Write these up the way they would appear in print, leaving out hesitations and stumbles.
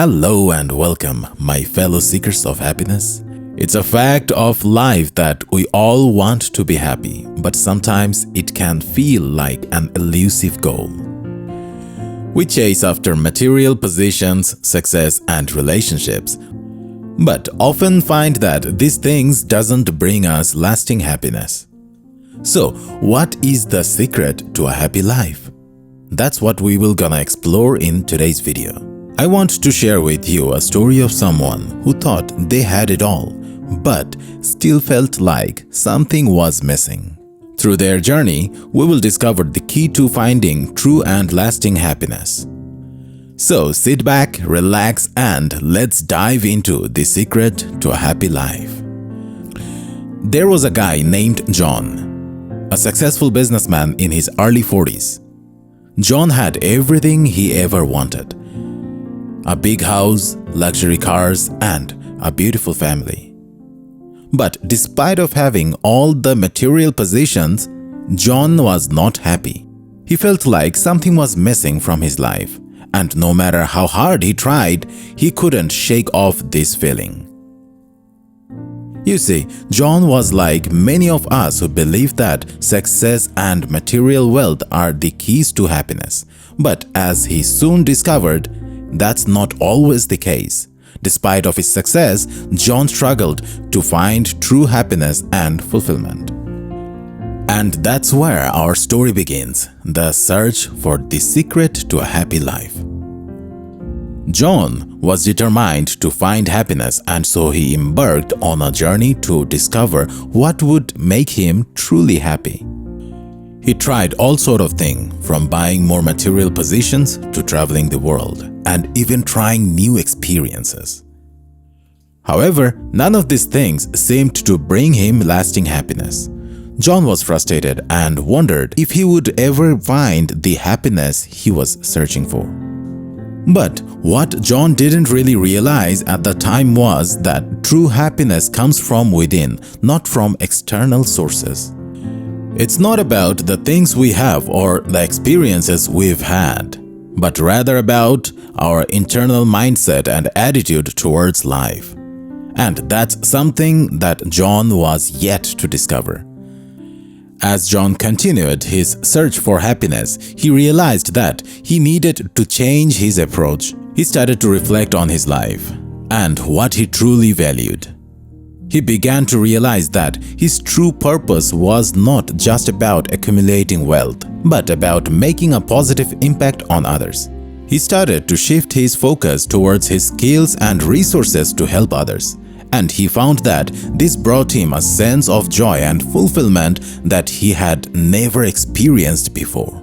Hello and welcome, my fellow seekers of happiness. It's a fact of life that we all want to be happy, but sometimes it can feel like an elusive goal. We chase after material possessions, success, and relationships, but often find that these things doesn't bring us lasting happiness. So, what is the secret to a happy life? That's what we will gonna explore in today's video. I want to share with you a story of someone who thought they had it all, but still felt like something was missing. Through their journey, we will discover the key to finding true and lasting happiness. So sit back, relax, and let's dive into the secret to a happy life. There was a guy named John, a successful businessman in his early 40s. John had everything he ever wanted. A big house, luxury cars, and a beautiful family. But despite of having all the material possessions, John was not happy. He felt like something was missing from his life, and no matter how hard he tried, he couldn't shake off this feeling. You see, John was like many of us who believe that success and material wealth are the keys to happiness. But as he soon discovered, that's not always the case. Despite of his success, John struggled to find true happiness and fulfillment. And that's where our story begins, the search for the secret to a happy life. John was determined to find happiness, and so he embarked on a journey to discover what would make him truly happy. He tried all sort of things, from buying more material possessions to traveling the world, and even trying new experiences. However, none of these things seemed to bring him lasting happiness. John was frustrated and wondered if he would ever find the happiness he was searching for. But what John didn't really realize at the time was that true happiness comes from within, not from external sources. It's not about the things we have or the experiences we've had, but rather about our internal mindset and attitude towards life. And that's something that John was yet to discover. As John continued his search for happiness, he realized that he needed to change his approach. He started to reflect on his life and what he truly valued. He began to realize that his true purpose was not just about accumulating wealth, but about making a positive impact on others. He started to shift his focus towards his skills and resources to help others, and he found that this brought him a sense of joy and fulfillment that he had never experienced before.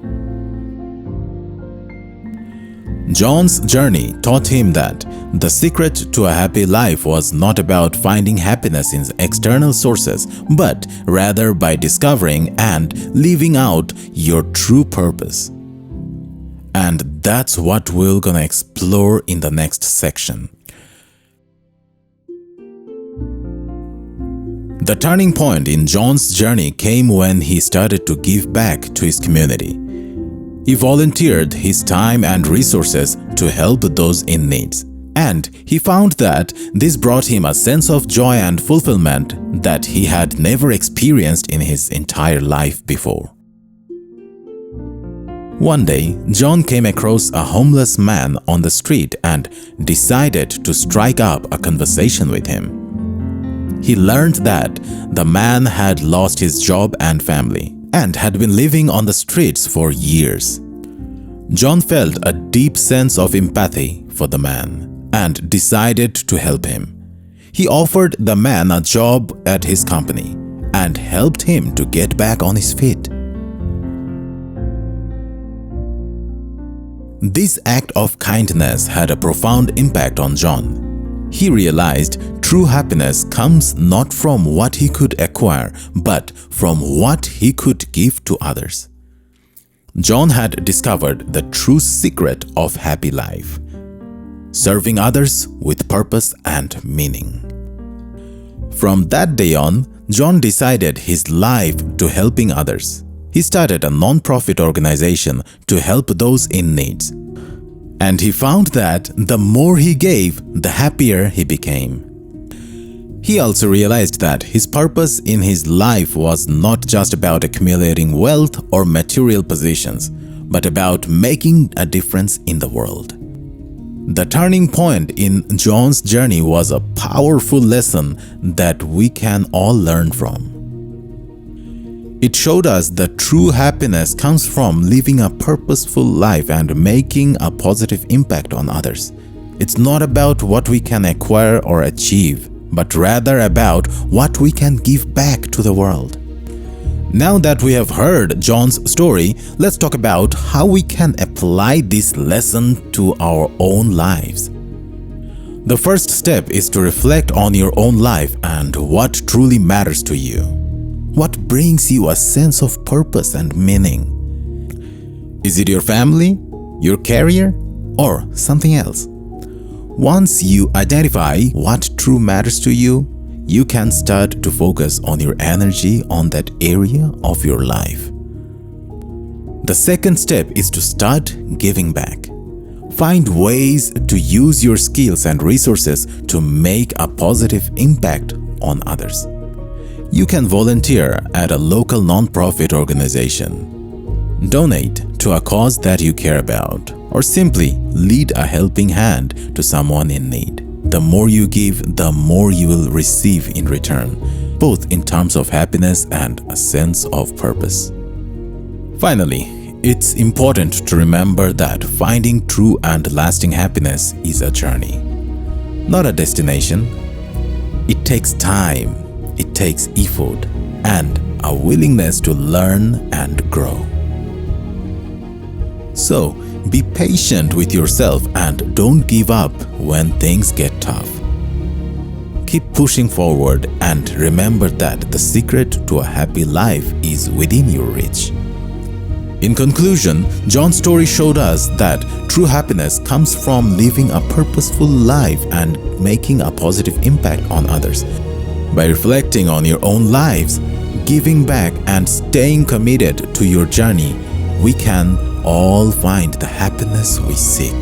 John's journey taught him that the secret to a happy life was not about finding happiness in external sources, but rather by discovering and living out your true purpose. And that's what we're gonna explore in the next section. The turning point in John's journey came when he started to give back to his community. He volunteered his time and resources to help those in need, and he found that this brought him a sense of joy and fulfillment that he had never experienced in his entire life before. One day, John came across a homeless man on the street and decided to strike up a conversation with him. He learned that the man had lost his job and family and had been living on the streets for years. John felt a deep sense of empathy for the man and decided to help him. He offered the man a job at his company and helped him to get back on his feet. This act of kindness had a profound impact on John. He realized true happiness comes not from what he could acquire, but from what he could give to others. John had discovered the true secret of happy life: serving others with purpose and meaning. From that day on, John decided his life to helping others. He started a non-profit organization to help those in need. And he found that the more he gave, the happier he became. He also realized that his purpose in his life was not just about accumulating wealth or material possessions, but about making a difference in the world. The turning point in John's journey was a powerful lesson that we can all learn from. It showed us that true happiness comes from living a purposeful life and making a positive impact on others. It's not about what we can acquire or achieve, but rather about what we can give back to the world. Now that we have heard John's story, let's talk about how we can apply this lesson to our own lives. The first step is to reflect on your own life and what truly matters to you. What brings you a sense of purpose and meaning? Is it your family, your career, or something else? Once you identify what truly matters to you, you can start to focus on your energy on that area of your life. The second step is to start giving back. Find ways to use your skills and resources to make a positive impact on others. You can volunteer at a local nonprofit organization, donate to a cause that you care about, or simply lead a helping hand to someone in need. The more you give, the more you will receive in return, both in terms of happiness and a sense of purpose. Finally, it's important to remember that finding true and lasting happiness is a journey, not a destination. It takes time, it takes effort, and a willingness to learn and grow. So, be patient with yourself and don't give up when things get tough. Keep pushing forward and remember that the secret to a happy life is within your reach. In conclusion, John's story showed us that true happiness comes from living a purposeful life and making a positive impact on others. By reflecting on your own lives, giving back, and staying committed to your journey, we can all find the happiness we seek.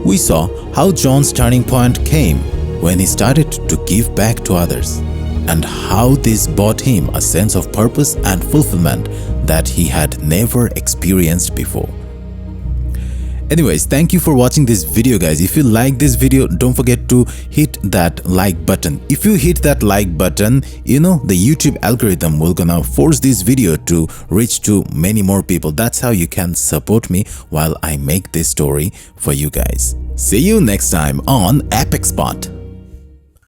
We saw how John's turning point came when he started to give back to others, and how this brought him a sense of purpose and fulfillment that he had never experienced before. Anyways, thank you for watching this video, guys. If you like this video, don't forget to hit that like button. If you hit that like button, the YouTube algorithm will gonna force this video to reach to many more people. That's how you can support me while I make this story for you guys. See you next time on Epic Spot.